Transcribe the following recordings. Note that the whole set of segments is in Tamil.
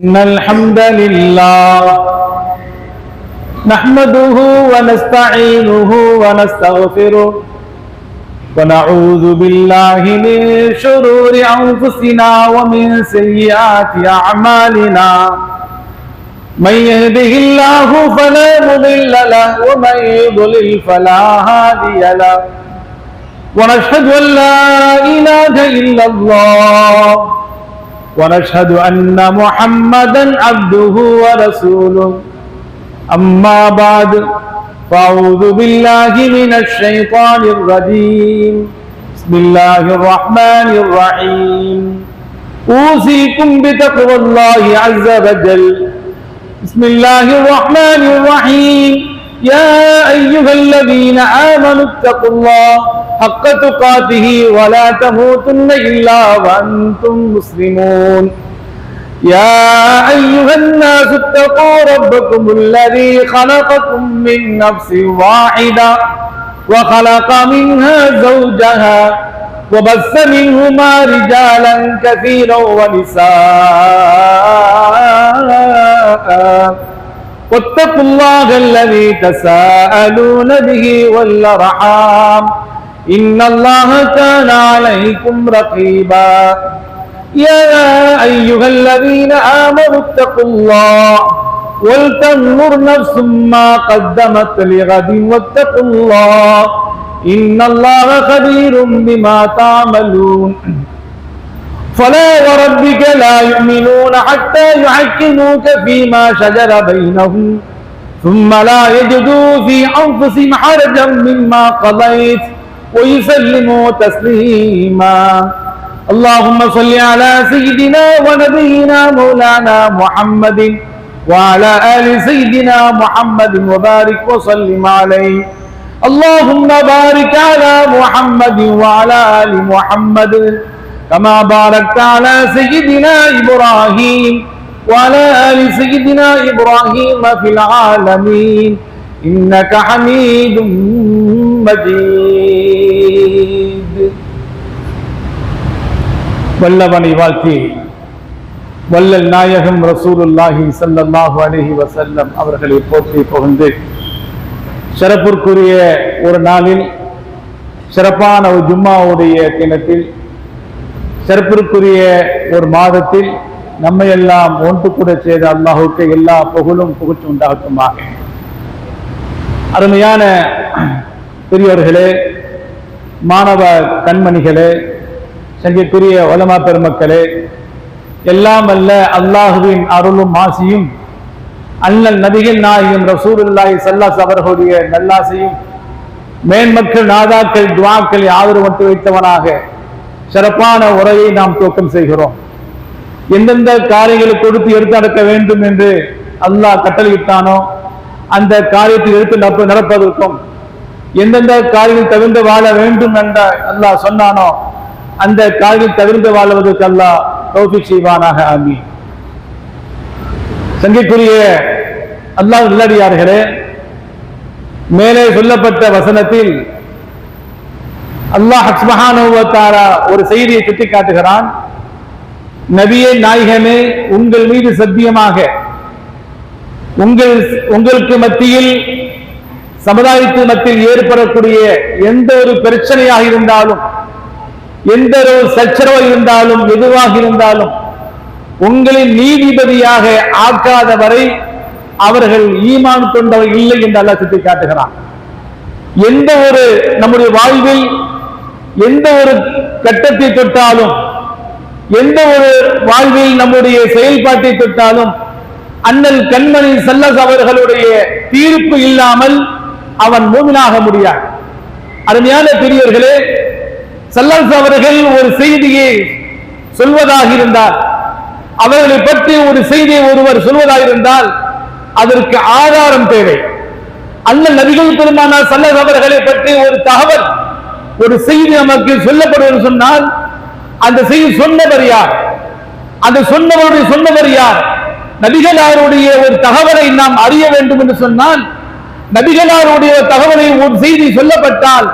إن الحمد لله نحمده ونستعينه ونستغفره ونعوذ بالله من شرور أنفسنا ومن سيئات أعمالنا من يهده الله فلا مضل له ومن يضلل فلا هادي له ونشهد أن لا إله إلا الله ونشهد أن محمدا عبده ورسوله أما بعد فأعوذ بالله من الشيطان الرجيم بسم الله الرحمن الرحيم أوصيكم بتقوى الله عز وجل بسم الله الرحمن الرحيم يا أيها الذين آمنوا اتقوا الله حق تقاته ولا تموتن إلا وأنتم مسلمون يا أيها الناس اتقوا ربكم الذي خلقكم من نفس واحدة وخلق منها زوجها وبث منهما رجالا كثيرا ونساء واتقوا الله الذي تساءلون به والأرحام إن الله كان عليكم رقيبا يا أيها الذين آمنوا اتقوا الله ولتنظر نفس ما قدمت لغد واتقوا الله إن الله خبير بما تعملون فلا وربك لا يؤمنون حتى يحكموك فيما شجر بينهم ثم لا يجدوا في أنفسهم حرجا مما قضيت ويسلموا تسليما اللهم صل على سيدنا ونبينا مولانا محمد وعلى آل سيدنا محمد وبارك وسلم عليه اللهم بارك على محمد وعلى آل محمد كما باركت على سيدنا إبراهيم وعلى آل سيدنا إبراهيم في العالمين إنك حميد مجيد வல்லவனை வாழ்த்தி வல்லல் நாயகம் ரசூலுல்லாஹி ஸல்லல்லாஹு அலைஹி வஸல்லம் அவர்களை போற்றி புகழ்ந்து சிறப்புக்குரிய ஒரு நாளில் சிறப்பான ஒரு ஜும்மாவுடைய தினத்தில் சிறப்பிற்குரிய ஒரு மாதத்தில் நம்மை எல்லாம் ஒன்று கூட செய்த அல்லாஹுக்கு எல்லா புகழும் புகழ்ச்சி உண்டாகட்டுமாக. அருமையான பெரியவர்களே, மாணவ கண்மணிகளே, சங்கைக்குரிய உலமா பெருமக்களே, எல்லாம் அல்ல அல்லாஹுவின் அருளும் ஆசியும் அண்ணல் நபிகள் நாயகம் ரசூலுல்லாஹி ஸல்லல்லாஹு அவர்களுடைய நல்லாசையும் மேன்மக்கள் நாதாக்கள் துஆக்களை ஆதரவு வைத்தவனாக சிறப்பான உரையை நாம் துவக்கம் செய்கிறோம். எந்தெந்த காரியங்களை கொடுத்து எடுத்து நடக்க வேண்டும் என்று அல்லாஹ் கட்டளையிட்டானோ அந்த காரியத்தை எடுத்து நடப்பதற்கும், எந்தெந்த காரியங்கள் தவிர்த்து வாழ வேண்டும் என்ற அல்லாஹ் சொன்னானோ அந்த காரியத்தை தவிர்த்து வாழ்வதற்கு அல்லாஹ் தௌஃபீக் செய்வானாக. ஆமீன். சங்கைக்குரிய அல்லாஹ் நல்லடியார்களே, மேலே சொல்லப்பட்ட வசனத்தில் அல்லாஹ் சுப்ஹானஹு வ தஆலா ஒரு செய்தியை சுட்டி காட்டுகிறான். நபியே நாயகமே, உங்கள் மீது சத்தியமாக உங்களுக்கு மத்தியில் சமுதாயத்து மத்தியில் ஏற்படக்கூடிய எந்த ஒரு பிரச்சனையாக இருந்தாலும், எந்த ஒரு சச்சரவு இருந்தாலும், எதுவாக இருந்தாலும் உங்களின் நீதிபதியாக ஆக்காத வரை அவர்கள் ஈமான் கொண்டவர் இல்லை என்று அல்லாஹ் சுட்டி காட்டுகிறான். எந்த ஒரு நம்முடைய வாழ்வில் எந்த ஒரு கட்டத்தை தொட்டாலும், எந்த ஒரு வாழ்வில் நம்முடைய செயல்பாட்டை தொட்டாலும் அண்ணல் கண்மணி ஸல்லல்லாஹு அவர்களுடைய தீர்ப்பு இல்லாமல் அவன் மூமினாக முடியாது. அருமையான பெரியவர்களே, ஸல்லல்லாஹு அவர்கள் ஒரு செய்தியை சொல்வதாக இருந்தால், அவர்களை பற்றி ஒரு செய்தியை ஒருவர் சொல்வதாக இருந்தால் அதற்கு ஆதாரம் தேவை. அண்ணல் நபிகள் பெருமானார் ஸல்லல்லாஹு அவர்களை பற்றி ஒரு தகவல், ஒரு செய்தி நமக்கு சொல்லப்படுவது சொன்னால் அந்த செய்தி சொன்னவர் யார், அந்த சொன்னவர் யார்? நபிகளாருடைய ஒரு தகவலை நாம் அறிய வேண்டும் என்று சொன்னால், நபிகளாருடைய தகவலை ஒரு செய்தி சொல்லப்பட்டால்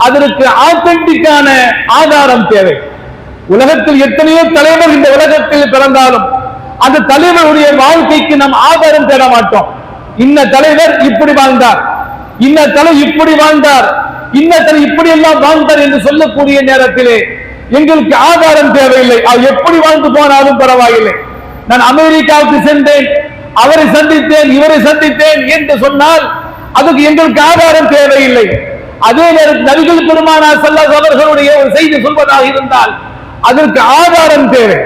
அதற்கு ஆத்தென்டிக்கான ஆதாரம் தேவை. உலகத்தில் எத்தனையோ தலைவர் இந்த உலகத்தில் பிறந்தாலும் அந்த தலைவருடைய வாழ்க்கைக்கு நாம் ஆதாரம் தேட மாட்டோம். இன்ன தலைவர் இப்படி வாழ்ந்தார், இன்ன தலை இப்படி வாழ்ந்தார், இன்ன தலை இப்படி எல்லாம் வாழ்ந்தார் என்று சொல்லக்கூடிய நேரத்திலே எங்களுக்கு ஆதாரம் தேவையில்லை. அவர் எப்படி வாழ்ந்து போனாலும் பரவாயில்லை. நான் அமெரிக்காவுக்கு சென்றேன், அவரை சந்தித்தேன், இவரை சந்தித்தேன் என்று சொன்னால் அதுக்கு எங்களுக்கு ஆதாரம் தேவையில்லை. அதே நேரத்தில் நபிகள் பெருமானார் ஸல்லல்லாஹு அலைஹி அவர்களுடைய ஒரு செய்தி சொல்வதாக இருந்தால் அதற்கு ஆதாரம் தேவை.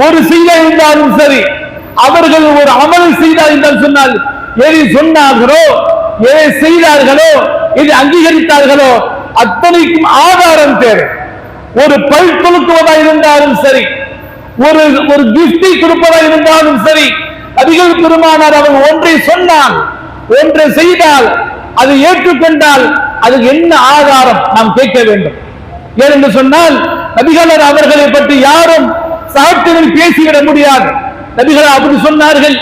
ஒரு செய்தி இருந்தாலும் சரி, அவர்கள் ஒரு அமல் செய்தார் என்று சொன்னால் எதை சொன்னார்களோ, எதை செய்தார்களோ, எதை அங்கீகரித்தார்களோ அத்தனைக்கும் ஆதாரம் தேவை. ஒரு பல் துலுக்குவதாக இருந்தாலும் சரி, ஒரு கிஃப்டை கொடுப்பதாக இருந்தாலும் சரி, நபிகள் பெருமானார் அவர் ஒன்றை சொன்னால், ஒன்றை செய்தால், அதை ஏற்றுக்கொண்டால் அதுக்கு என்ன ஆதாரம் நாம் கேட்க வேண்டும். ஏனென்று சொன்னால் நபிகள் அவர்களை பற்றி யாரும் சாட்சியில் பேசிவிட முடியாது. நபிகள் அப்படி சொன்னார்கள்,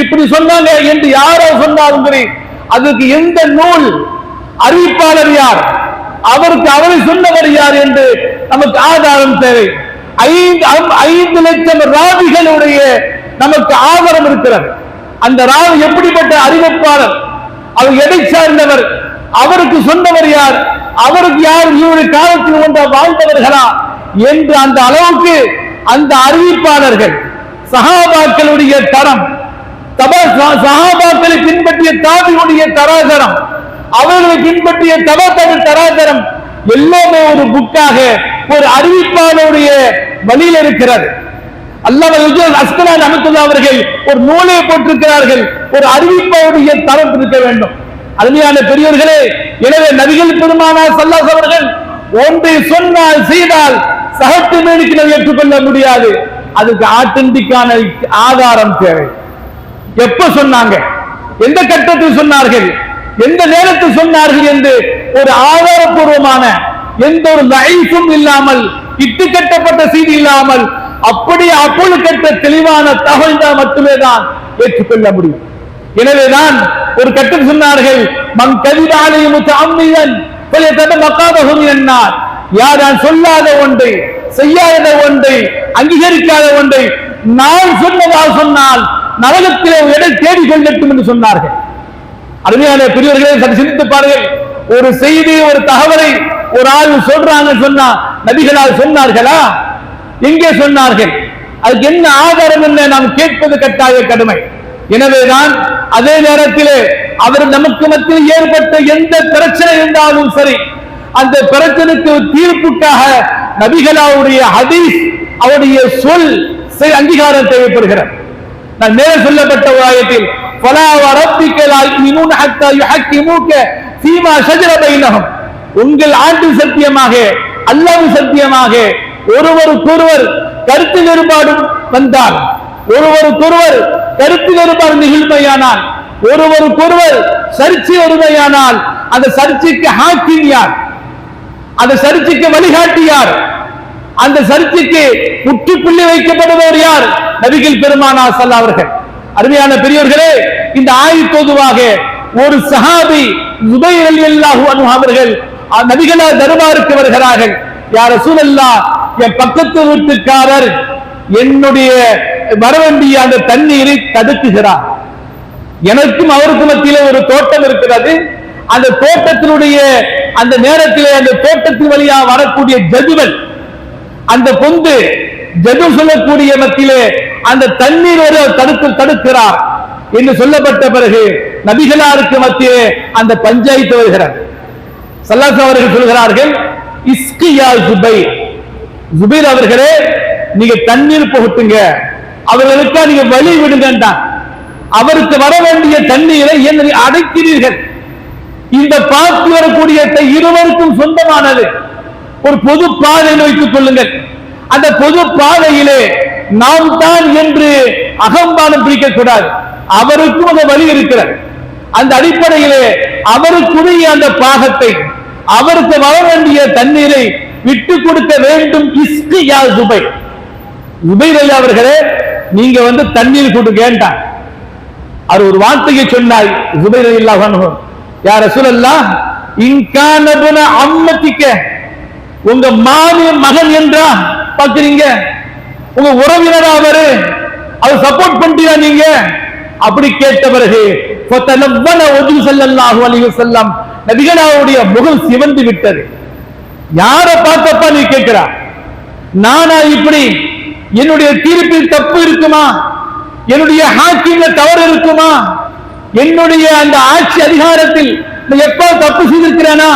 இப்படி சொன்னாங்க என்று யாரோ சொன்னாலும் சரி, அதுக்கு எந்த நூல், அறிவிப்பாளர் யார், அவருக்கு அவரை சொன்னவர் யார் என்று நமக்கு ஆதாரம் தேவை. 5 லட்சம் ராவிகளுடைய நமக்கு ஆதாரம் இருக்கிறது. அந்த ராவி எப்படிப்பட்ட அறிவிப்பாளர், அவர் எதை சார்ந்தவர், அவருக்கு சொன்னவர் யார், அவருக்கு யார் இவருடைய காலத்தில் ஒன்ற வாழ்ந்தவர்களா என்று அந்த அளவுக்கு அந்த அறிவிப்பாளர்கள் சஹாபாக்களுடைய தரம், சஹாபாக்களை பின்பற்றிய தாபியுடைய தராதரம், அவர்களை பின்பற்றிய தபத்தவர் தராதரம் எல்லாமே ஒரு புக்காக ஒரு அறிவிப்பாளருடைய வழியில் இருக்கிறது. அல்லாஹ் அஸ்கலானி ரஹ்மத்துல்லாஹி அவர்கள் ஒரு நூலை போட்டிருக்கிறார்கள், ஒரு அறிவிப்பாளருடைய தரம் இருக்க வேண்டும். அருமையான பெரியவர்களே, எனவே நபிகள் பெருமானார் ஸல்லல்லாஹு அலைஹி அவர்கள் ஒன்றை சொன்னால் செய்தால் சஹத்து மேனிக்கு நாம் ஏற்றுக்கொள்ள முடியாது. அதுக்கு ஆத்தென்டிக்கான ஆதாரம் தேவை. எப்ப சொன்னாங்க, எந்த கட்டத்தில் சொன்னார்கள், எந்த நேரத்தில் சொன்னார்கள் என்று ஒரு ஆதாரபூர்வமான எந்த ஒரு லைஃபும் இல்லாமல், இட்டு கட்டப்பட்ட செய்தி இல்லாமல் அப்படியே அப்பொழுது கட்ட தெளிவான தகவல் மட்டுமே தான் ஏற்றுக்கொள்ள முடியும். எனவேதான் ஒரு கட்டம் சொன்னார்கள், மன் கதிபாலை முத்தஅம்மிதன் ஃபலயதமக்காதஹு மினன்னார். யார் நான் சொல்லாத ஒன்றை, செய்யாத ஒன்றை, அங்கீகரிக்காத ஒன்றை நான் சொன்னதாக சொன்னால் நரகத்திலே எடை தேடிக் கொள்ளட்டும் என்று சொன்னார்கள். அருமையான பெரியவர்களே, சற்று சிந்தித்து பாருங்கள். ஒரு செய்தி, ஒரு தகவலை ஒரு ஆள் சொல்றாங்க சொன்னா நபிகளால் சொன்னார்களா? எங்கே சொன்னார்கள்? அதுக்கு என்ன ஆதாரம் என்ன நாம் கேட்பது கட்டாய கடமை. எனவேதான் அதே நேரத்திலே அவர் நமக்கு மத்தியில் ஏற்பட்ட எந்த பிரச்சனை இருந்தாலும் சரி, அந்த பிரச்சனைக்கு தீர்ப்புக்காக நபிகளாவுடைய ஹதீஸ், அவருடைய சொல் அங்கீகாரம் தேவைப்படுகிறது. நான் மேலே சொல்லப்பட்ட ஒரு ஆயத்தில் ஃபலா வரப்பிக லா யுமினூன ஹத்தா யுஹக்கிமூக ஃபீமா ஷஜர பைனஹும், உங்கள் ஆண்டின் சத்தியமாக, அல்லாஹ்வின் சத்தியமாக, ஒருவருக்கொருவர் கருத்து வேறுபாடு வந்தால், ஒருவருக்கொருவர் கருத்து வேறுபாடு நிகழ்மையானால், ஒருவருக்கொருவர் சர்ச்சை வருமையானால் அந்த சர்ச்சைக்கு ஹாக்கிம் யார், அந்த சர்ச்சைக்கு வழிகாட்டி யார், அந்த சர்ச்சைக்கு முற்றுப்புள்ளி வைக்கப்படுவர் யார்? நபிகள் பெருமானார் ஸல்லல்லாஹு அலைஹி அவர்கள். அருமையான பெரியவர்களே, இந்த ஆயத் பொதுவாக ஒரு சஹாபி ஜுபைர் ரலியல்லாஹு அன்ஹு அவர்கள் நபிகளார் தர்பாருக்கு வருகிறார்கள். யா ரசூலல்லாஹ், என் பக்கத்து வீட்டுக்காரர் என்னுடைய வரவேண்டிய அந்த தண்ணீரை தடுக்குகிறார். எனக்கும் அவருக்கும் மத்தியிலே ஒரு தோட்டம் இருக்கிறது. அந்த தோட்டத்தினுடைய அந்த நேரத்திலே அந்த தோட்டத்தின் வழியாக வரக்கூடிய ஜதுவல், அந்த பொந்து ஜது சொல்லக்கூடிய மத்தியிலே அந்த தண்ணீர் தடுக்கிறார் என்று சொல்லப்பட்ட பிறகு நபிகளாருக்கு மத்தியே அந்த பஞ்சாயத்து வருகிறார். ஸல்லல்லாஹு அவர்கள் சொல்கிறார்கள், இஸ்கியா ஜுபைர், ஜுபைர் அவர்களே நீங்க தண்ணீர் புகட்டுங்க, அவர்களுக்கா நீங்க வழி விடுங்க, அவருக்கு வர வேண்டிய தண்ணீரை என்ன அடைக்கிறீர்கள்? இந்த பார்த்து வரக்கூடிய இருவருக்கும் சொந்தமானது. ஒரு பொது பாதையில் வைத்துக் கொள்ளுங்கள். அந்த பொது பாதையிலே நாம் தான் என்று அகம்பானம் பிடிக்கக்கூடாது. அவருக்கும் அந்த வழி இருக்கிறது. அந்த அடிப்படையிலே அவருக்குரிய அந்த பாகத்தை, அவருக்கு வர வேண்டிய தண்ணீரை விட்டு கொடுக்க வேண்டும். இஸ்கியா ஜுபைர், ஜுபைர் அலி அவர்களே நீங்க தண்ணீர் கொடுங்க. அவர் ஒரு வார்த்தையை சொன்னார். ஜுபைர் ரலியல்லாஹு அன்ஹு, யா ரசூலல்லாஹ், இன் கான இப்ன அம்மத்திக, உங்க மாமிய மகன் என்றா பாக்குறீங்க, உங்க உறவினரா அவரு, அவர் சப்போர்ட் பண்ணியா நீங்க அப்படி கேட்ட பிறகு ஸல்லல்லாஹு அலைஹி வஸல்லம் நபிகளாருடைய முகம் சிவந்து விட்டது. யார பார்த்தப்பா நீ கேட்கிறா? நானா இப்படி? என்னுடைய தீர்ப்பில் தப்பு இருக்குமா? என்னுடைய ஹாக்கிம்ல தவறு இருக்குமா? என்னுடைய அந்த ஆட்சி அதிகாரத்தில் எப்ப தப்பு செய்திருக்கிறேனா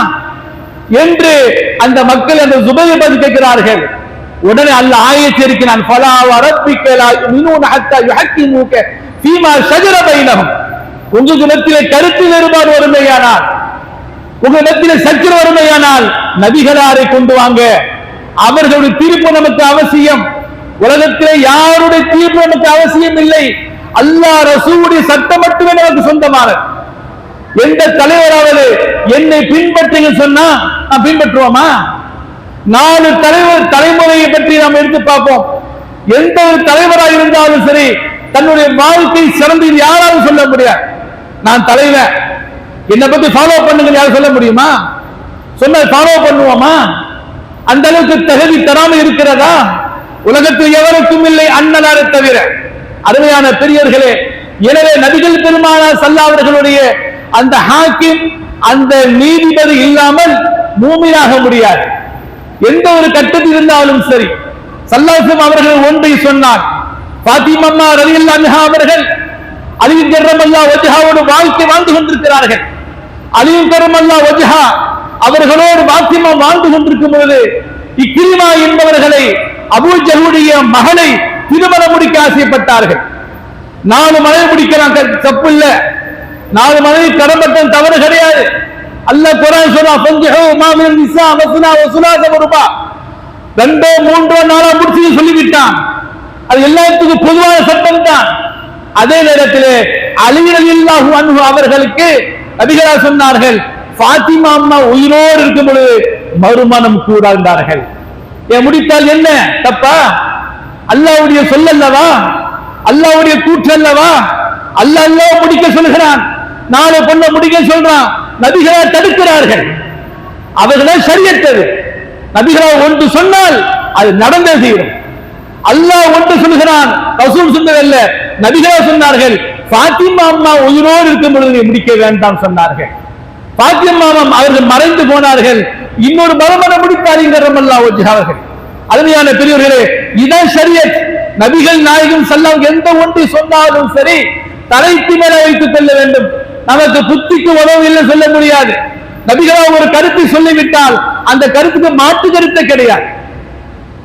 என்று அந்த மக்கள் அந்த ஜுபைரை பற்றி கேட்கிறார்கள். உடனே அல்லாஹ் ஆயத்தை இருக்கிறான், ஃபலா வரப்பிக லா யுமினூன ஹத்தா யுஹக்கிமூக ஃபீமா ஷஜர பைனஹும். உங்களிடத்திலே கருத்து வேறுபாடு வருமையானால், உங்களிடத்திலே சச்சரவு வருமையானால் நபிகளாரை கொண்டு வாங்க. அவர்களுடைய தீர்ப்பு நமக்கு அவசியம். உலகத்திலே யாருடைய தீர்ப்பு நமக்கு அவசியம் இல்லை. அல்லாஹ் ரசூலுடைய சட்டம் மட்டுமே நமக்கு சொந்தமானது. எந்த தலைவராவது என்னை பின்பற்றுங்க சொன்னா நான் பின்பற்றுவோமா? 4 தலைமுறையை பற்றி நாம் எடுத்து பார்ப்போம். எந்த ஒரு தலைவராக இருந்தாலும் சரி, தன்னுடைய வாழ்க்கை சிறந்து யாராலும் சொல்ல முடியாது. நான் தலைவர், என்னை பத்தி ஃபாலோ பண்ணுங்க யாரும் சொல்ல முடியுமா? சொன்ன ஃபாலோ பண்ணுவோமா? அந்த அளவுக்கு தகுதி தராமல் இருக்கிறதா? உலகத்தில் எவருக்கும் இல்லை அண்ணலாரை தவிர. அருமையான பெரியவர்களே, எனவே நபிகள் பெருமானார் ஸல்லல்லாஹு அலைஹி அவர்களுடைய அந்த ஹாக்கிம், அந்த நீதிபதி இல்லாமல் மூமினாக முடியாது. எந்த ஒரு கட்டத்தில் இருந்தாலும் சரி, ஸல்லல்லாஹு அலைஹி அவர்கள் ஒன்றை சொன்னார். ஃபாத்திமா ரலியல்லாஹு அன்ஹா அவர்கள் அலி கர்ரமல்லாஹு வஜ்ஹாவோடு வாழ்க்கை வாழ்ந்து கொண்டிருக்கிறார்கள். அலி கர்ரமல்லாஹு வஜ்ஹா அவர்களோடு ஃபாத்திமா வாழ்ந்து கொண்டிருக்கும் பொழுது இக்ரிமா என்பவர்களை அபூ ஜஹலுடைய மகளை திருமணம் முடிக்க ஆசைப்பட்டார்கள். 4 மனைவி முடிக்கிறாங்க, தப்பு இல்ல. 4 மனைவி கடம்பட்டம் தவறு கிடையாது. அல்லாஹ் குர்ஆன் சொல்றா, ஃபன்ஜஹு மா மின் நிஸா வஸ்னா வசுலாஸ வருபா. 2 3 4 முடிச்சு சொல்லிவிட்டான். அது எல்லாத்துக்கும் பொதுவான சட்டம் தான். அதே நேரத்தில் அலி ரலியல்லாஹு அன்ஹு அவர்களுக்கு நபிகளார் சொன்னார்கள், ஃபாத்திமா அம்மா உயிரோடு இருக்கும் பொழுது மறுமணம் கூடாண்டார்கள். ஏன் முடித்தால் என்ன தப்பா? அல்லாஹ்வுடைய சொல்லல்லவா? அல்லாஹ்வுடைய கூற்று அல்லவா? அல்லாஹ் முடிக்க சொல்கிறான், 4 பொண்ணை முடிக்க சொல்றான். நபிகளார் தடுக்கிறார்கள். அவர்களே ஷரியத். நபிகளார் ஒன்று சொன்னால் அது நடந்தே தீரும். அல்லாஹ் ஒன்று சொல்கிறான், ரசூல் சொன்னதல்ல. நபிகளார் சொன்னார்கள், ஃபாத்திமா அம்மா உயிரோடு இருக்கும் பொழுது முடிக்க வேண்டாம் சொன்னார்கள். ஃபாத்திமா அம்மா அவர்கள் மறைந்து போனார்கள். இன்னொரு மறுமணம் முடித்தார்கள் ரலியல்லாஹு அன்ஹு. அருமையான பெரியவர்களே, இதான் ஷரியத். நபிகள் நாயகம் ஸல்லல்லாஹு எந்த ஒன்றை சொன்னாலும் சரி தலைக்கு மேல வைத்துக் கொள்ள வேண்டும். நமக்கு புத்திக்கு உதவில்லை சொல்ல முடியாது. நபிகளார் ஒரு கருத்தை சொல்லிவிட்டால் அந்த கருத்துக்கு மாற்று கருத்தை கிடையாது.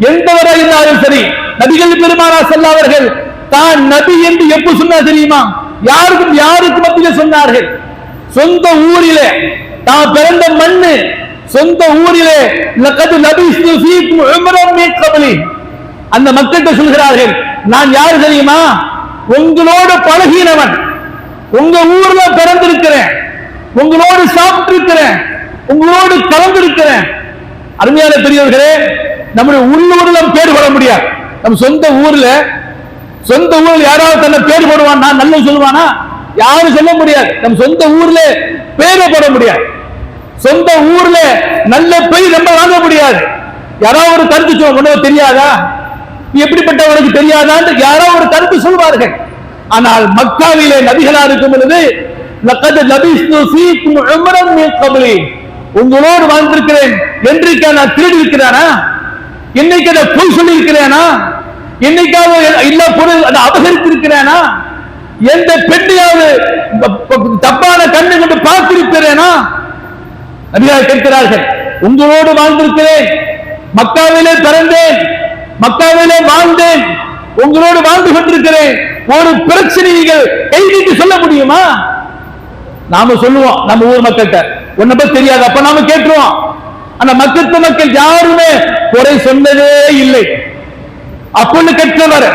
எந்தவராக இருந்தாலும் சரி, நபிகள் பெருமானார் ஸல்லல்லாஹு அவர்கள் தான் நபி என்று எப்ப சொன்னா தெரியுமா? யாருக்கு மத்தியில் சொன்னார்கள்? சொந்த ஊரிலே, தான் பிறந்த மண்ணு, சொந்த ஊரிலே லகத் லபிஸ்து ஃபீக்கும் உம்ரன் மின் கப்லி. அந்த மக்கள்கிட்ட சொல்கிறார்கள், நான் யார் தெரியுமா? உங்களோடு பழகினவன், உங்க ஊர்ல பிறந்திருக்கிறேன், உங்களோடு சாப்பிட்டிருக்கிறேன், உங்களோடு கலந்திருக்கிறேன். அருமையான பெரியவர்களே, நம்முடைய உள்ளூர்ல பேர் போட முடியாது. நம்ம சொந்த ஊர்ல யாராவது தன்னை பேர் போடுவான், நான் நல்ல சொல்லுவானா? யாரும் சொல்ல முடியாது. நம்ம சொந்த ஊர்ல பேரை போட முடியாது. சொந்த ஊர்ல நல்ல பெயர் நம்ம வாங்க முடியாது. யாராவது ஒரு கருத்து சொல்லுவாங்க, தெரியாதா? எப்படிப்பட்டவனுக்கு தெரியாதான்னு யாராவது ஒரு கருத்து சொல்வார்கள். ஆனால் மக்காவிலே நபிகளா இருக்கும் பொழுது லகத் லபிஸ்து ஃபீக்கும் உம்ரன் மின் கப்லி, உங்களோடு வாழ்ந்திருக்கிறேன். என்றைக்கு நான் திருடி இருக்கிறானா? என்னைக்கு நான் பொய் சொல்லி இருக்கிறேனா? என்னைக்காவது இல்ல பொருள் அதை அபகரித்து இருக்கிறேனா? எந்த பெண்ணையாவது தப்பான கண்ணு கொண்டு பார்த்திருக்கிறேனா? நபிகள் கேட்கிறார்கள், உங்களோடு வாழ்ந்திருக்கிறேன், மக்காவிலே பிறந்தேன், மக்காவிலே வாழ்ந்தேன், உங்களோடு வாழ்ந்து கொண்டிருக்கிறேன். ஒரு பிரச்சனைகள் கை நீட்டி சொல்ல முடியுமா? நாம சொல்லுவோம் நம்ம ஊர் மக்கள்கிட்ட, உன்னை பத்தி தெரியாது, அப்ப நாம கேட்டுருவோம். ஆனா மக்கள் யாருமே குறை சொன்னதே இல்லை. அப்பொழுது கற்றவர்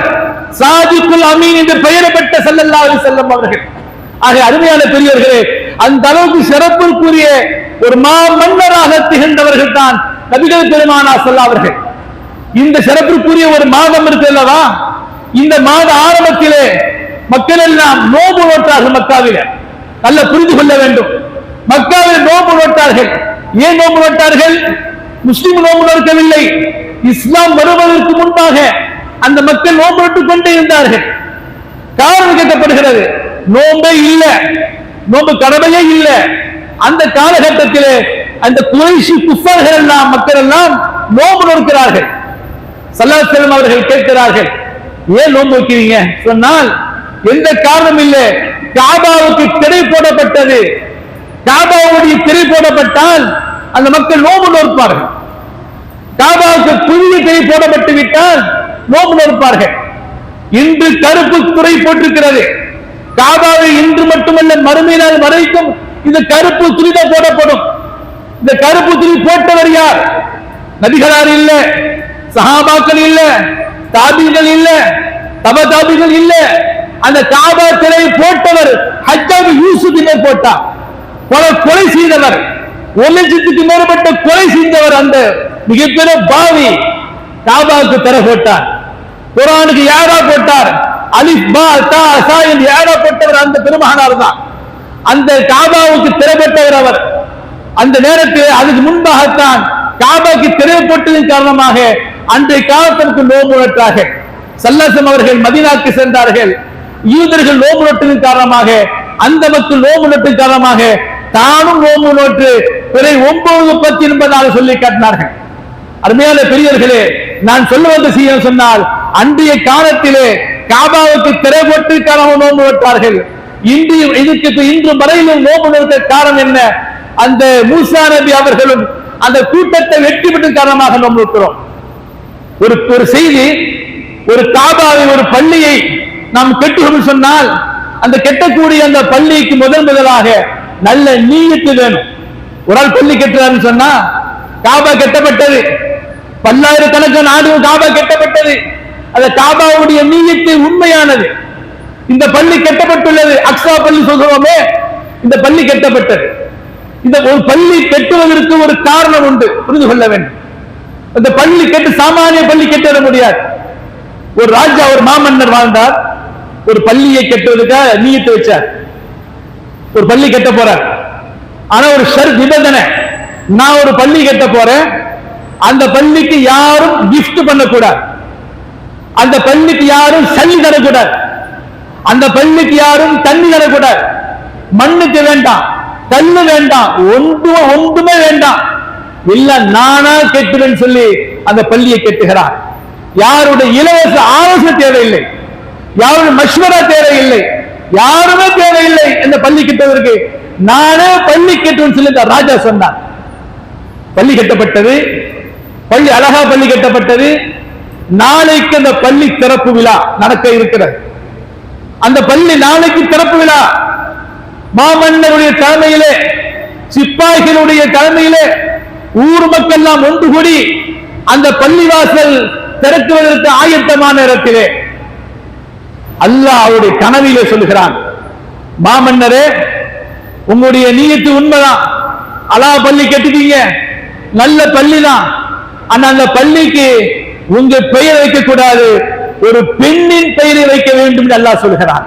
சாதிக்குல் அமீன் என்று பெயர் பெற்ற ஸல்லல்லாஹு அலைஹி வஸல்லம் அவர்கள். ஆக அருமையான பெரியவர்களே, அந்த அளவுக்கு சிறப்புக்குரிய ஒரு மன்னராக திகழ்ந்தவர்கள் தான் நபிகள் பெருமானார் ஸல்லல்லாஹு அவர்கள். இந்த சிறப்புக்குரிய ஒரு மாதம் இருக்கு அல்லவா? இந்த மாத ஆரம்பத்திலே மக்கள் எல்லாம் நோன்பு நோட்டார்கள். மக்காவில நல்ல புரிந்து கொள்ள வேண்டும். மக்காவில் நோன்பு நோட்டார்கள். ஏன் நோன்பு நோட்டார்கள்? முஸ்லிம் நோன்பு நோக்கவில்லை. இஸ்லாம் வருவதற்கு முன்பாக அந்த மக்கள் நோன்பு நோட்டுக் கொண்டே இருந்தார்கள். காரணம் கேட்கப்படுகிறது. நோம்பே இல்ல, நோம்பு கடமையே இல்ல. அந்த காலகட்டத்திலே அந்த குறைஷி குஃபர்கள் எல்லாம், மக்கள் எல்லாம் நோம்பு நோக்கிறார்கள். ஸல்லல்லாஹு அலைஹி வஸல்லம் அவர்கள் கேட்கிறார்கள், ஏன் நோம்பு வைக்கிறீங்க? சொன்னால் எந்த காரணம் இல்லை, காபாவுக்கு திரை போடப்பட்டது. காபாவுடைய திரை போடப்பட்டால் அந்த மக்கள் நோம்பு நோற்பார்கள். காபாவுக்கு புதிய திரை போடப்பட்டு விட்டால் நோம்பு நோற்பார்கள். இன்று கருப்பு துறை போட்டிருக்கிறது. காபாவை இன்று மட்டுமல்ல, மறுமை நாள் வரைக்கும் இந்த கருப்பு துணிதான் போடப்படும். இந்த கருப்பு துணி போட்டவர் யார்? நபிகளார் இல்ல, சஹாபாக்கள் இல்ல, தாபீகள் இல்ல, தபதாபிகள் இல்ல. அந்த காபா திரை போட்டவர் ஹஜ்ஜாஜ் யூசுப் போட்டார். பல கொலை செய்தவர், 1,00,000க்கு மேற்பட்ட கொலை செய்தவர். அந்த மிகப்பெரிய பாவி காபாவுக்கு திரை போட்டார். குர்ஆனுக்கு யாரா போட்டார்? அலிஃப் பா தா சா என்று யாரா போட்டவர் அந்த பெருமகனார் தான். அந்த காபாவுக்கு திரை போட்டவர் அவர். அந்த நேரத்தில் அதுக்கு முன்பாகத்தான் காபாவுக்கு திரை போட்டதன் காரணமாக அன்றைய காலத்திற்கு நோன்பு நோற்றார்கள். ஸல்லல்லாஹு அலைஹி வஸல்லம் அவர்கள் மதீனாவுக்கு சென்றார்கள். யூதர்கள் நோன்பு நோட்டதன் காரணமாக, அந்த மக்கள் நோன்பு நோட்டதன் காரணமாக தானும் நோன்பு நோட்டு பிறை 9, 10 என்பதாக சொல்லி காட்டினார்கள். அருமையான பெரியவர்களே, நான் சொல்ல வந்த செய்ய சொன்னால், அன்றைய காலத்திலே காபாவுக்கு திரை போட்டு நோன்பு நோட்டார்கள். இன்று வரையிலும் நோன்பு நோக்க காரணம் என்ன? அந்த மூசா நபி அவர்களும் அந்த கூட்டத்தை வெற்றி பெற்ற காரணமாக நோன்பு நோக்கிறோம். ஒரு செய்தி, ஒரு காபாவை, ஒரு பள்ளியை நாம் கட்டுவோம் சொன்னால், அந்த கட்டக்கூடிய அந்த பள்ளிக்கு முதலாக நல்ல நீயத்து வேணும். ஒரு ஆள் பள்ளி கட்டுறாருன்னு சொன்னா, காபா கட்டப்பட்டது, பல்லாயிரக்கணக்கான ஆண்டுகள் காபா கட்டப்பட்டது. அந்த காபாவுடைய நீயத்து உண்மையானது. இந்த பள்ளி கட்டப்பட்டுள்ளது, அக்ஸா பள்ளி சொல்கிறோமே, இந்த பள்ளி கட்டப்பட்டது. இந்த ஒரு பள்ளி கட்டுவதற்கு ஒரு காரணம் உண்டு, புரிந்து கொள்ள வேண்டும். அந்த பள்ளி கட்டு சாமானிய பள்ளி கட்டிட முடியாது. ஒரு ராஜா, ஒரு மாமன்னர் வாழ்ந்தார், ஒரு பள்ளியை கட்டுவதற்காக நீயத்து வச்சார். ஒரு பள்ளி கட்ட போறார். ஆனா ஒரு ஷர்த், நிபந்தனை, நான் ஒரு பள்ளி கட்ட போறேன், அந்த பள்ளிக்கு யாரும் கிஃப்ட் பண்ணக்கூடாது, அந்த பள்ளிக்கு யாரும் சல்லி தரக்கூடாது, அந்த பள்ளிக்கு யாரும் தண்ணி தரக்கூடாது, மண்ணுக்கு வேண்டாம், கல்லு வேண்டாம், ஒன்றுமே வேண்டாம், இல்ல நானா கெட்டுறேன்னு சொல்லி அந்த பள்ளியை கட்டுகிறார். யாருடைய இலவச ஆலோசனை தேவையில்லை, யாருடைய மஷ்வரா தேவையில்லை, யாருமே தேவையில்லை. இந்த பள்ளி கட்டுவதற்கு நானே பள்ளி கட்டுவேன்னு சொல்லி ராஜா சொன்னார். பள்ளி கட்டப்பட்டது, பள்ளி அழகா பள்ளி கட்டப்பட்டது. நாளைக்கு அந்த பள்ளி திறப்பு விழா நடக்க இருக்கிறது. அந்த பள்ளி நாளைக்கு திறப்பு விழா மாமன்னருடைய தலைமையிலே, சிப்பாய்களுடைய தலைமையிலே ஊர் மக்கள் எல்லாம் ஒன்று கூடி அந்த பள்ளிவாசல் திறக்குவதற்கு ஆயத்தமான நேரத்திலே அல்லாஹ் அவருடைய கனவிலே சொல்லுகிறான், மாமன்னரே, உங்களுடைய நீயத்து உண்மைதான், அலா பள்ளி கட்டிட்டீங்க, நல்ல பள்ளி தான். ஆனா அந்த பள்ளிக்கு உங்க பெயர் வைக்க கூடாது, ஒரு பெண்ணின் பெயரை வைக்க வேண்டும் என்று அல்லாஹ் சொல்கிறான்.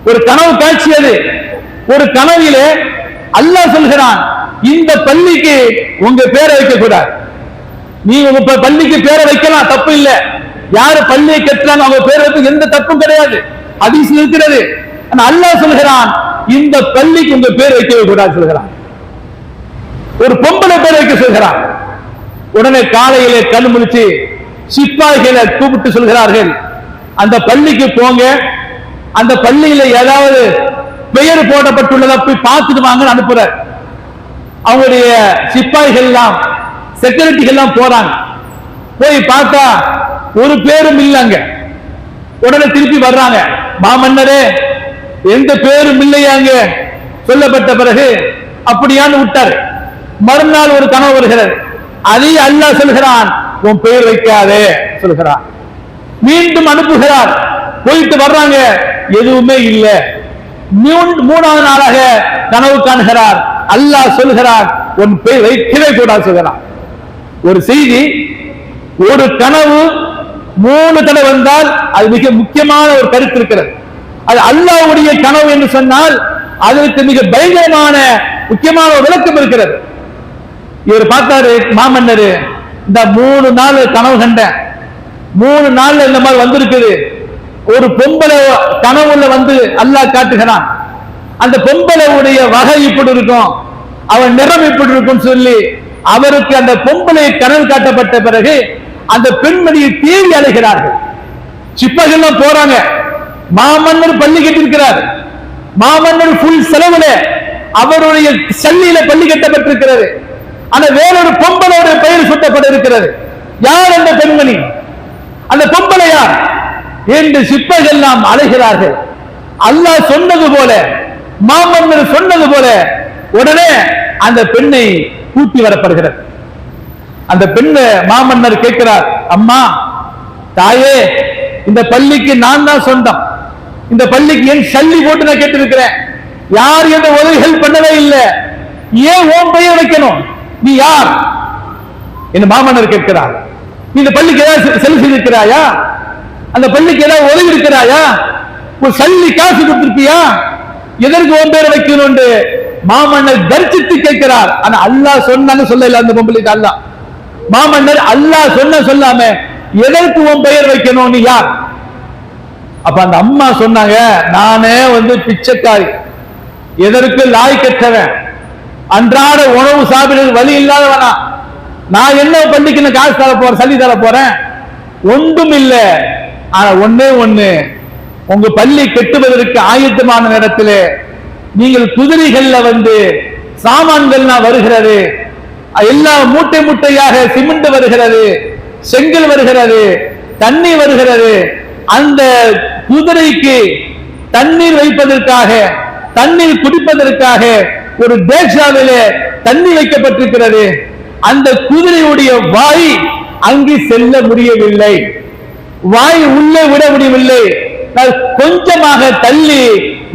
ஒரு கனவு காட்சி அது. ஒரு கனவிலே அல்லாஹ் சொல்கிறான், இந்த பள்ளிக்கு உங்க பேரை வைக்க கூடாது. நீ உங்க பள்ளிக்கு பேரை வைக்கலாம், தப்பு இல்லை. யாரு பள்ளியை கட்டுறாங்க அவங்க பேர் வைக்க எந்த தப்பும் கிடையாது, ஹதீஸ் இருக்கிறது. அல்லாஹ் சொல்கிறான், இந்த பள்ளிக்கு உங்க பேர் வைக்கவே கூடாது சொல்கிறான். ஒரு பொம்பளை பேர் வைக்க சொல்கிறான். உடனே காலையிலே கண் முழிச்சு சிப்பாய்களை கூப்பிட்டு சொல்கிறார்கள், அந்த பள்ளிக்கு போங்க, அந்த பள்ளியில ஏதாவது பெயர் போடப்பட்டுள்ளதா போய் பார்த்துட்டு வாங்கன்னு அனுப்புற. அவங்களுடைய சிப்பாய்கள் எல்லாம், செக்யூரிட்டிகள் எல்லாம் போறாங்க. போய் பார்த்தா ஒரு பேரும் இல்லைங்க. உடனே திருப்பி வர்றாங்க, மாமன்னரே எந்த பேரும் இல்லையாங்க சொல்லப்பட்ட பிறகு அப்படியான்னு விட்டார். மறுநாள் ஒரு கனவு வருகிறது, அதை அல்லாஹ் சொல்கிறான், உன் பெயர் வைக்காதே சொல்கிறான். மீண்டும் அனுப்புகிறார், போயிட்டு வர்றாங்க, எதுவுமே இல்லை. மூணாவது நாளாக கனவு காணுகிறார், அல்லாஹ் சொல்கிறார், உன் பெயர் வைக்கவே கூடாது சொல்கிறான். ஒரு செய்தி, ஒரு கனவு 3 தடவை வந்தால் அது மிக முக்கியமான ஒரு கருத்து இருக்கிறது. அது அல்லாஹ்வுடைய கனவு என்று சொன்னால் அதற்கு மிக பயங்கரமான முக்கியமான ஒரு விளக்கம் இருக்கிறது. இவர் பார்த்தாரு, மாமன்னர், இந்த 3 நாள் கனவு கண்டேன், 3 நாள்ல இந்த மாதிரி வந்திருக்குது, ஒரு பொம்பளை கனவுல வந்து அல்லாஹ் காட்டுகிறான். அந்த பொம்பளையுடைய வகை இப்படி இருக்கும், அவன் நிறம் இப்படி இருக்கும் சொல்லி அவருக்கு அந்த பொம்பளை கனவு காட்டப்பட்ட பிறகு அந்த பெண்மணியை தேடி அலைகிறார்கள். சிப்பகெல்லாம் போறாங்க. மாமன்னர் பள்ளி கட்டிருக்கிறார். மாமன்னர் ஃபுல் செலவுல அவருடைய சல்லியில பள்ளி கட்டப்பட்டிருக்கிறது. ஆனா வேறொரு பொம்பளோட பெயர் சுட்டப்பட இருக்கிறது. யார் அந்த பெண்மணி? அந்த பொம்பளை யார் என்று சிப்பைகள் எல்லாம் அலைகிறார்கள். அல்லாஹ் சொன்னது போல, மாமன்னர் சொன்னது போல உடனே அந்த பெண்ணை கூட்டி வரப்படுகிறது. அந்த பெண்ணை மாமன்னர் கேட்கிறார், அம்மா தாயே, இந்த பள்ளிக்கு நான் தான் சொந்தம், இந்த பள்ளிக்கு என் சல்லி போட்டு நான் கேட்டிருக்கிறேன், யார் என்ற உதவிகள் பண்ணவே இல்லை, ஏன் உன் பெயர் வைக்கணும், நீ யார் என்று மாமன்னர் கேட்கிறார். நீ இந்த பள்ளிக்கு ஏதாவது செலவு செய்திருக்கிறாயா, அந்த பள்ளிக்கு ஏதாவது உதவி இருக்கிறாயா, ஒரு சல்லி காசு கொடுத்திருப்பியா, எதற்கு உன் பேரை வைக்கணும் என்று மாமன்னர் கர்ஜித்து கேட்கிறார். ஆனா அல்லாஹ் சொன்னான்னு சொல்லல அந்த பொம்பளைக்கு. அல்லாஹ் மாமன்னர் அல்லாஹ் சொல்லாம எதற்கு உன் பெயர் வைக்கணும், நீ யார்? அப்ப அந்த அம்மா சொன்னாங்க, நானே வந்து பிச்சைக்காரி, எதற்கு லாய்க்கற்றவன், அன்றாட உணவு சாப்பிடுறது வழி இல்லாதவனா, நான் என்ன பள்ளிக்கு காசு தர போறேன், சல்லி தர போறேன், ஒன்றும் இல்லை. ஆனா ஒன்னே ஒண்ணு, உங்க பள்ளி கட்டுவதற்கு ஆயத்தமான நேரத்தில் நீங்கள் குதிரைகள்ல வந்து சாமான்கள்லாம் வருகிறது, எல்லாம் மூட்டை மூட்டையாக சிமெண்ட் வருகிறது, செங்கல் வருகிறது, தண்ணீர் வருகிறது. அந்த குதிரைக்கு தண்ணீர் வைப்பதற்காக, தண்ணீர் குடிப்பதற்காக ஒரு தேக்ஷாவிலே தண்ணீர் வைக்கப்பட்டிருக்கிறது. அந்த குதிரையுடைய வாய் அங்கு செல்ல முடியவில்லை, வாய் உள்ளே விட முடியவில்லை. கொஞ்சமாக தள்ளி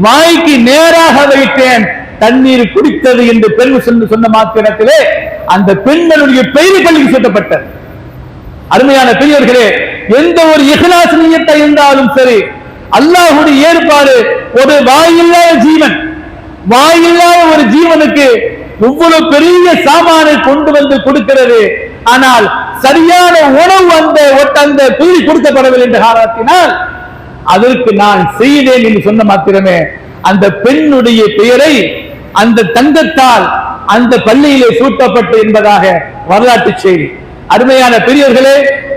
வாய்க்கு நேராக வைத்தேன், தண்ணீர் குடித்தது என்று பெண் சொன்ன மாத்திரத்திலே அந்த பெண்களுடைய பெயர் பள்ளிக்கு சூட்டப்பட்டது. அருமையான பெரியவர்களே, எந்த ஒரு இஹ்லாஸ் நியத்தை இருந்தாலும் சரி, அல்லாஹ்வுடைய ஏற்பாடு ஒரு வாயில்லாத ஜீவன், வாயில்லாத ஒரு ஜீவனுக்கு இவ்வளவு பெரிய சாமானை கொண்டு வந்து கொடுக்கிறது. ஆனால் சரியான உணவு அந்த கூலி கொடுக்கப்படவில்லை என்ற காரணத்தினால் அதற்கு நான் செய்தேன் என்று சொன்ன மாத்திரமே அந்த பெண்ணுடைய பெயரை அந்த தங்கத்தால் அந்த பள்ளியிலே சூட்டப்பட்டு என்பதாக வரலாற்று செய்தி. அருமையான பெரியவர்களே,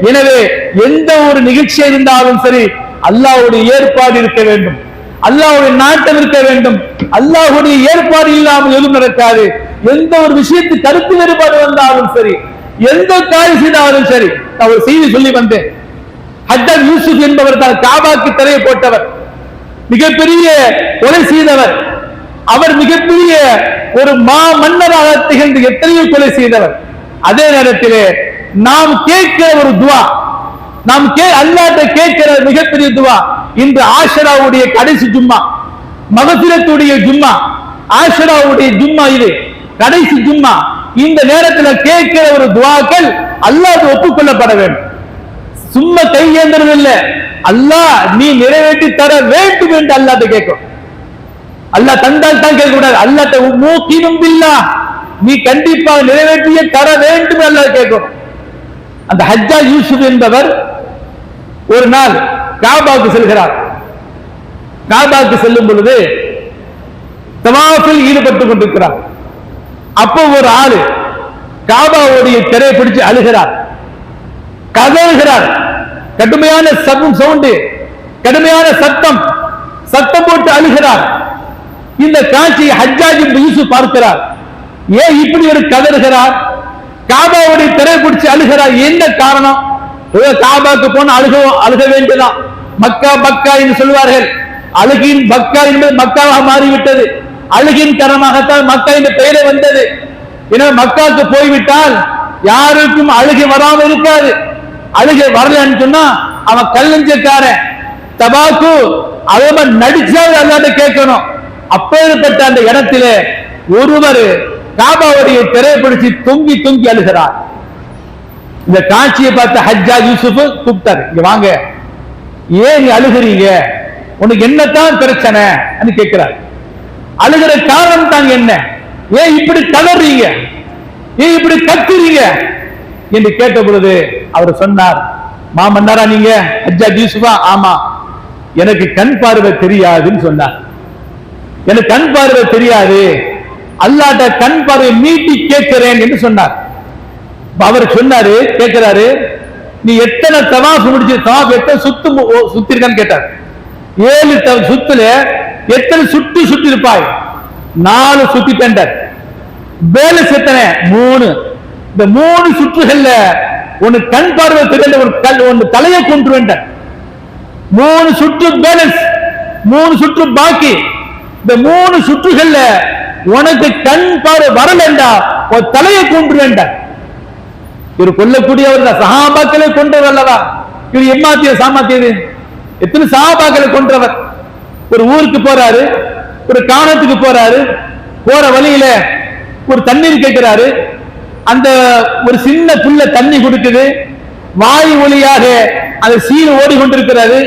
எனவே எந்த ஒரு நிகழ்ச்சி இருந்தாலும் சரி அல்லாஹ்வுடைய ஏற்பாடு இருக்க வேண்டும், அல்லாஹ்வுடைய நாட்டம் இருக்க வேண்டும். அல்லாஹ்வுடைய ஏற்பாடு இல்லாமல் எதுவும் நடக்காது. எந்த ஒரு விஷயத்துக்கு கருத்து வேறுபாடு வந்தாலும் சரி, எந்த காரியம் செய்தாலும் சரி. நான் ஒரு செய்தி சொல்லி வந்தேன். ஹஜ்ஜாஜ் யூசுப் என்பவர் தான் காபாக்கு திரையை போட்டவர், மிகப்பெரிய கொலை செய்தவர். அவர் மிகப்பெரிய ஒரு மன்னராக திகழ்ந்து எத்தனையோ கொலை செய்தவர். அதே நேரத்திலே நாம் கேட்கிற ஒரு துவா, நாம் அல்லாஹ்ட்ட கேட்கிற மிகப்பெரிய துவா, இன்று ஆஷராவுடைய கடைசி ஜும்மா, மகஃபிரத்துடைய ஜும்மா, ஆஷராவுடைய ஜும்மா, இது கடைசி ஜும்மா. இந்த நேரத்தில் கேட்கிற ஒரு துவாக்கள் அல்லாஹ் ஒப்புக்கொள்ளப்பட வேண்டும். சும்மா கையேந்திரம் இல்லை, அல்லாஹ் நீ நிறைவேற்றி தர வேண்டும் என்று அல்லாஹ்ட்ட கேட்கும். அல்லாஹ் தந்தால் தான் கேட்க கூடாது. அல்லாஹ்ட்ட மூக்கினும் பில்லா, நீ கண்டிப்பாக நிறைவேற்றிய தர வேண்டும் அல்லாஹ் கேட்கும். அந்த ஹஜ்ஜாஜ் யூசுப் என்பவர் ஒரு நாள் காபாவுக்கு செல்கிறார். காபாவுக்கு செல்லும் பொழுது தவாஃபில் ஈடுபட்டுக் கொண்டிருக்கிறார். அப்போ ஒரு ஆளு காபாவுடைய திரையை பிடிச்சு அழுகிறார், கதறுகிறார். கடுமையான சவுண்டு, கடுமையான சத்தம் போட்டு அழுகிறார். இந்த காட்சியை ஹஜ்ஜாஜ் யூசுப் பார்க்கிறார். ஏன் இப்படி ஒரு கதறுகிறார், காபாவுடைய திரை பிடிச்சு அழுகிறார், என்ன காரணம்? காபாவுக்கு போன அழுக வேண்டியதான். மக்கா பக்கா என்று சொல்வார்கள். அழுகின் பக்கா என்பது மக்காவாக மாறிவிட்டது. அழுகின் காரணமாகத்தான் மக்கா என்ற பெயரே வந்தது. எனவே மக்காவுக்கு போய்விட்டால் யாருக்கும் அழுகை வராமல் இருக்காது. அழுகை வரலன்னு சொன்னா அவன் கல்லஞ்சக்காரன், தபாக்கு அவன் நடிச்சாவது அல்லாட்ட கேட்கணும். அப்பேற்பட்ட அந்த இடத்திலே ஒருவர் காபாவுடைய திரையை பிடிச்சு தொங்கி தொங்கி அழுகிறார். இந்த காட்சியை பார்த்த ஹஜ்ஜாஜ் யூசுப் கூப்பிட்டார், இங்க வாங்க, ஏன் நீ அழுகிறீங்க, உனக்கு என்னத்தான் பிரச்சனை கேட்கிறார். அழுகிற காரணம் தான் என்ன, ஏன் இப்படி தளர்றீங்க, ஏன் இப்படி கத்துறீங்க என்று கேட்ட பொழுது அவர் சொன்னார், மாமன்னரா நீங்க ஹஜ்ஜாஜ் யூசுஃபா? ஆமா. எனக்கு கண் பார்வை தெரியாதுன்னு சொன்னார். எனக்கு கண் பார்வை தெரியாது, அல்லாஹ்ட்ட கண் பார்வை மீட்டி கேட்கிறேன் என்று சொன்னார். அவர் சொன்னாரு, கேட்கிறாரு, நீ எத்தனை தவாஃப் முடிச்சு, தவாஃப் எத்தனை சுத்தி இருக்கான்னு கேட்டார். 7 சுத்துல எத்தனை சுற்றி இருப்பாய்? 4 சுத்திட்டேன். பேலன்ஸ் எத்தனை? 3. இந்த 3 சுற்றுகள்ல ஒன்னு கண் பார்வை தெரியல, ஒன்னு தலையை கொண்டு வேண்டார். 3 சுற்று பேலன்ஸ், 3 சுற்று பாக்கி. இந்த 3 சுற்றுகள்ல உனக்கு கண் பார்வை வரலண்டா ஒரு தலையை கொண்டு வேண்டார். இவர் கொல்லக்கூடியவர் தான், சஹாபாக்களை கொன்றவர் அல்லவா? இவர் எம்மாத்திய சாமாத்தியது? எத்தனை சஹாபாக்களை கொன்றவர். ஒரு ஊருக்கு போறாரு, ஒரு காணத்துக்கு போறாரு, போற வழியில ஒரு தண்ணீர் கேட்கிறாரு. அந்த ஒரு சின்ன புள்ள தண்ணி கொடுக்குது, வாய் ஒளியாக அந்த சீல் ஓடிக்கொண்டிருக்கிறாரு,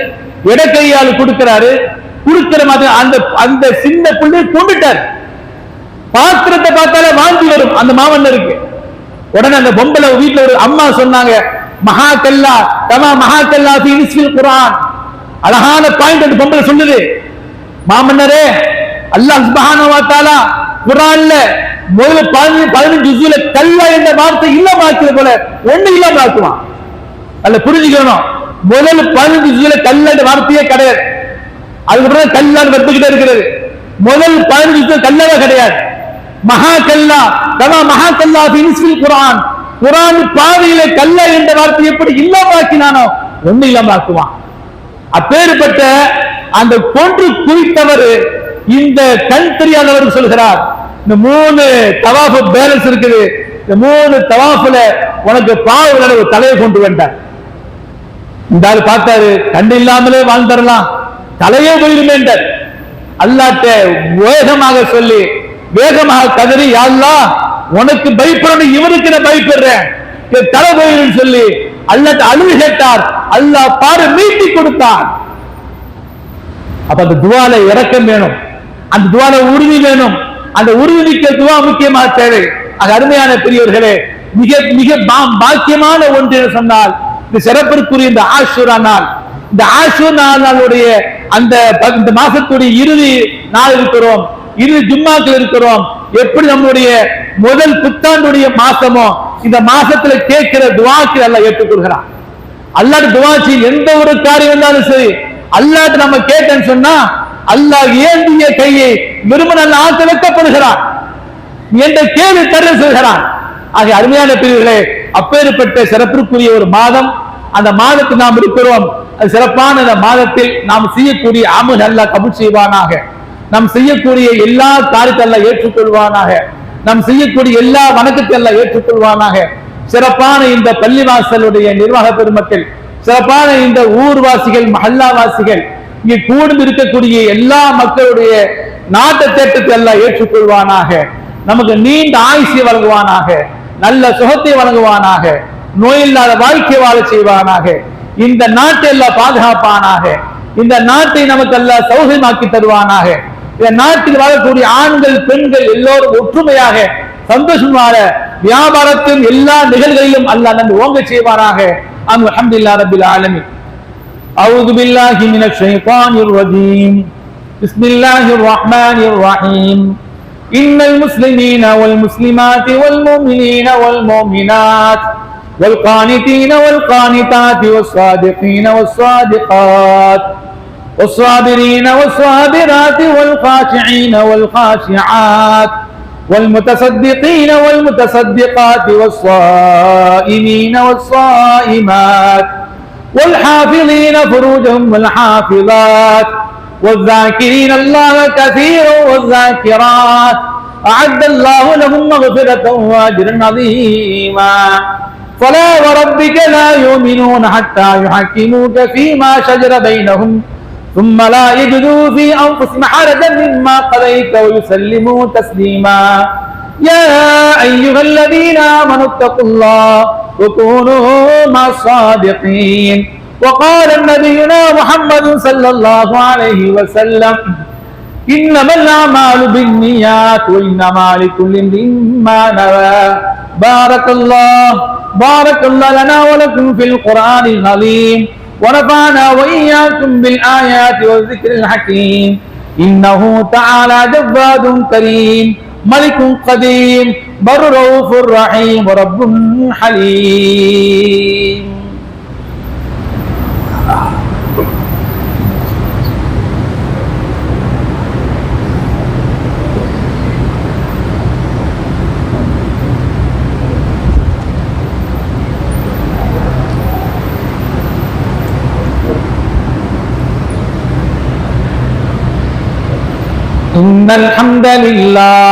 இடக்கையால் கொடுக்கிறாரு. கொடுக்கிற மாதிரி அந்த அந்த சின்ன புள்ளை கொண்டுட்டார். பாத்திரத்தை பார்த்தாலே வாந்தி வரும் அந்த மாமன்னருக்கு. உடனே அந்த பொம்பளை வீட்டுல ஒரு அம்மா சொன்னாங்க, மஹாக்கல்லா தமா மஹாக்கல்லா ஃபீ நிஸ்ஃபில் குர்ஆன். அழகான பாயிண்ட் அந்த பொம்பளை சொல்லுது, மாமன்னரே, அல்லாஹ் சுப்ஹானஹு வ தஆலா குர்ஆன்ல முதல்ல 15 ஜுஸ்ல கல்லா என்ற வார்த்தை இல்லாம போல ஒண்ணு இல்லாம ஆக்குவான். அல்ல புரிஞ்சுக்கணும், முதல் 15 ஜுஸ்ல கல்லா என்ற வார்த்தையே கிடையாது. அதுக்கப்புறம் கல்லான்னு வந்துகிட்டே இருக்கிறது. முதல் 15 ஜுஸ்ல கல்லாவே கிடையாது. மகா கல்லா தமா மகா கல்லா ஃபீ நிஸ்ஃபில் குர்ஆன். குர்ஆன் பாதியிலே கல்லா என்ற வார்த்தை எப்படி இல்லாம ஆக்கினானோ ஒண்ணு இல்லாம ஆக்குவான். அப்பேற்பட்ட அந்த கொன்று குறித்தவர் இந்த கண் தெரியாதவர் சொல்கிறார், இந்த 3 தவாஃப் பேலன்ஸ் இருக்குது, இந்த 3 தவாஃப்ல உனக்கு பாவ தலையை கொண்டு வேண்டார். இந்த ஆள் பார்த்தாரு, கண்டு இல்லாமலே வாழ்ந்தரலாம், தலையே போயிருமேண்டார். அல்லாஹ்ட்ட வேகமாக சொல்லி வேகமாக கதறி, யா அல்லாஹ் உனக்கு பயப்படணும், இவனுக்கு நான் பயப்படுறேன், தலை போயிரும் சொல்லி அல்லாஹ்ட்ட அழுது கேட்டார். அல்லாஹ் பாரு மீட்டி கொடுத்தான். அப்ப அந்த துவால இரக்கம் வேணும், அந்த துவால உறுதி வேணும். அந்த உறுதி மிக்க துவா முக்கியமாக தேவை. அருமையான பெரியவர்களே, மிக மிக பாக்கியமான ஒன்று என்று சொன்னால் இந்த சிறப்பிற்குரிய இந்த ஆஷூரா நாள். இந்த ஆஷூரா நாளுடைய அந்த மாசத்துடைய இறுதி நாள் இருக்கிறோம், இறுதி ஜும்மாக்கள் இருக்கிறோம். எப்படி நம்முடைய முதல் புத்தாண்டுடைய மாசமோ இந்த மாசத்துல கேட்கிற துவாக்கு அல்லாஹ் ஏற்றுக்கொள்கிறான். அல்லாஹ் துவாச்சி எந்த ஒரு காரியம் இருந்தாலும் சரி, அல்லாஹ் நம்ம கேட்டேன்னு சொன்னா அல்லாஹ் ஏந்திய கையை விரும்பின ஆக்க வைக்கப்படுகிறான் என்ற கேள்வி தர சொல்கிறான். ஆக அருமையான பிரிவுகளே, அப்பேற்பட்ட சிறப்பிற்குரிய ஒரு மாதம், அந்த மாதத்தில் நாம் இருக்கிறோம். அது சிறப்பான இந்த மாதத்தில் நாம் செய்யக்கூடிய அமல் அல்லாஹ் கபூல் செய்வானாக. நாம் செய்யக்கூடிய எல்லா காரியத்தை அல்லாஹ் ஏற்றுக்கொள்வானாக. நாம் செய்யக்கூடிய எல்லா வணக்கத்தை அல்லாஹ் ஏற்றுக்கொள்வானாக. சிறப்பான இந்த பள்ளிவாசலுடைய நிர்வாக பெருமக்கள், சிறப்பான இந்த ஊர்வாசிகள், மஹல்லாவாசிகள், இங்கே கூர்ந்து இருக்கக்கூடிய எல்லா மக்களுடைய நாட்ட தேட்டத்தை எல்லாம் ஏற்றுக்கொள்வானாக. நமக்கு நீண்ட ஆயுசியை வழங்குவானாக, நல்ல சுகத்தை வழங்குவானாக, நோயில்லாத வாழ்க்கை வாழ செய்வானாக. இந்த நாட்டை எல்லாம் பாதுகாப்பானாக. இந்த நாட்டை நமக்கு எல்லாம் சௌகரியமாக்கி தருவானாக. இந்த நாட்டில் வாழக்கூடிய ஆண்கள் பெண்கள் எல்லோரும் ஒற்றுமையாக சந்தோஷமாக வியாபாரத்தின் எல்லா நிகழ்வுகளிலும் அல்லாஹ் நன்மை ஓங்க செய்வானாக. அல்ஹம்துலில்லாஹி ரப்பில் ஆலமீன். أعوذ بالله من الشيطان الرجيم. بسم الله الرحمن الرحيم. إن المسلمين والمسلمات والمؤمنين والمؤمنات والقانتين والقانتات والصادقين والصادقات والصابرين والصابرات والخاشعين والخاشعات والمتصدقين والمتصدقات والصائمين والصائمات والحافظين فروجهم والحافظات والذاكرين الله كثيرا والذاكرات أعد الله لهم مغفرة وأجرا عظيما. فلا وربك لا يؤمنون حتى يحكموك فيما شجر بينهم ثم لا يجدوا في أنفسهم حرجا مما قضيت ويسلموا تسليما. يا أيها الذين آمنوا اتقوا الله وكونوا مع الصادقين. وقال نبينا محمد صلى الله عليه وسلم إنما الأعمال بالنيات وإنما لكل امرئ ما نوى. بارك الله لنا ولكم في القرآن العظيم ونفعنا وإياكم بالآيات والذكر الحكيم إنه تعالى جواد كريم ملك قدير بر رؤوف رحيم رب حليم. إن الحمد لله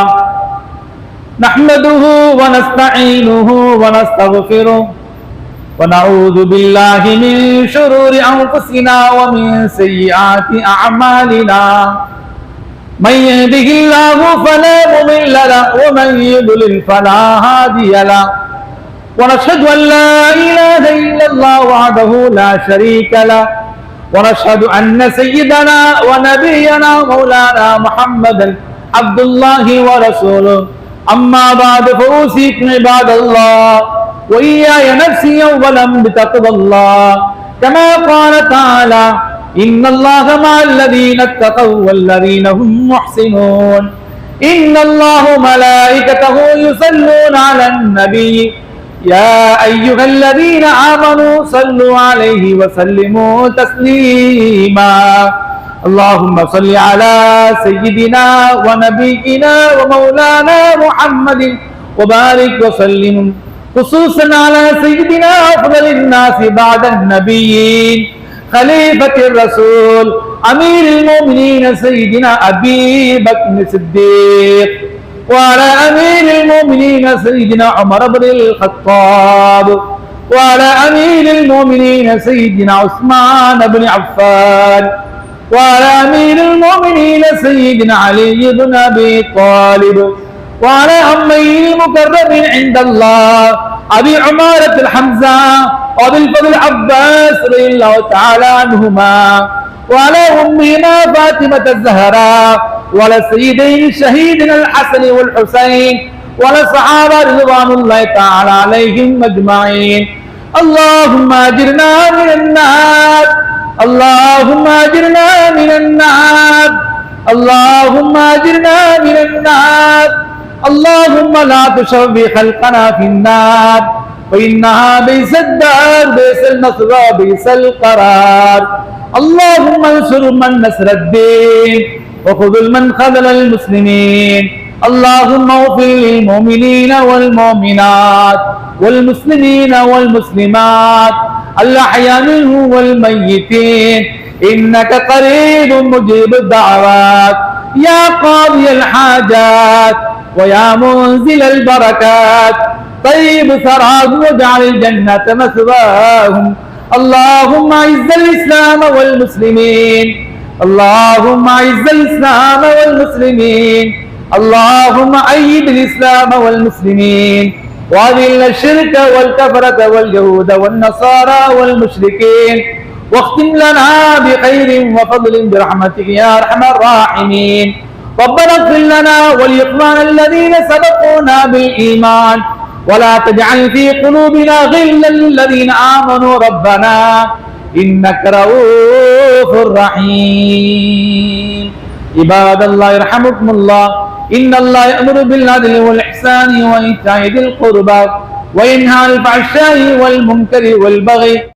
نحمده ونستعينه ونستغفره ونعوذ بالله من شرور أنفسنا ومن سيئات أعمالنا من يهده الله فلا مضل له ومن يضلل فلا هادي له ونشهد أن لا إله إلا الله وحده لا شريك له ونشهد أن سيدنا ونبينا مولانا محمدا عبد الله ورسوله أما بعد فأوصيكم عباد الله وإياي نفسي أولا بتقوى الله كما قال تعالى إن الله مع الذين اتقوا والذين هم محسنون إن الله ملائكته يصلون على النبي يا أيها الذين آمنوا صلوا عليه وسلموا تسليما اللهم صل على سيدنا ونبينا ومولانا محمد وبارك وسلم خصوصا على سيدنا أفضل الناس بعد النبيين خليفة الرسول أمير المؤمنين سيدنا أبي بكر الصديق وعلى أمير المؤمنين سيدنا عمر بن الخطاب وعلى أمير المؤمنين سيدنا عثمان بن عفان وعلى أمير المؤمنين سيدنا علي بن أبي طالب وعلى أمين المكرم عند الله أبي عمارة الحمزة وأبي الفضل العباس رضي الله تعالى عنهما وعلى أمنا فاطمة الزهراء وعلى سيدين شهيدنا الحسن والحسين وعلى صحابة رضوان الله تعالى عليهم أجمعين اللهم أجرنا من النار اللهم أجرنا من النار اللهم أجرنا من النار اللهم لا تشوي خلقنا في النار فإنها بئس الدار بئس المثوى بئس القرار اللهم انصر من نصر الدين وخذل من خذل المسلمين اللهم اغفر للمؤمنين والمؤمنات والمسلمين والمسلمات الأحياء منهم والميتين إنك قريب مجيب الدعوات يا قاضي الحاجات ويا منزل البركات طيب ثراهم واجعل الجنة مثواهم اللهم أعز الإسلام والمسلمين اللهم أعز الإسلام والمسلمين اللهم أيد الإسلام والمسلمين وأذل الشرك والكفرة واليهود والنصارى والمشركين واختم لنا بخير وفضل برحمتك يا أرحم الراحمين ربنا اغفر لنا ولإخواننا الذين سبقونا بالإيمان ولا تجعل في قلوبنا غلا للذين آمنوا ربنا إنك رؤوف رحيم عباد الله يرحمكم الله إن الله يأمر بالعدل والإحسان وإيتاء ذي القربى وينهى عن الفحشاء والمنكر والبغي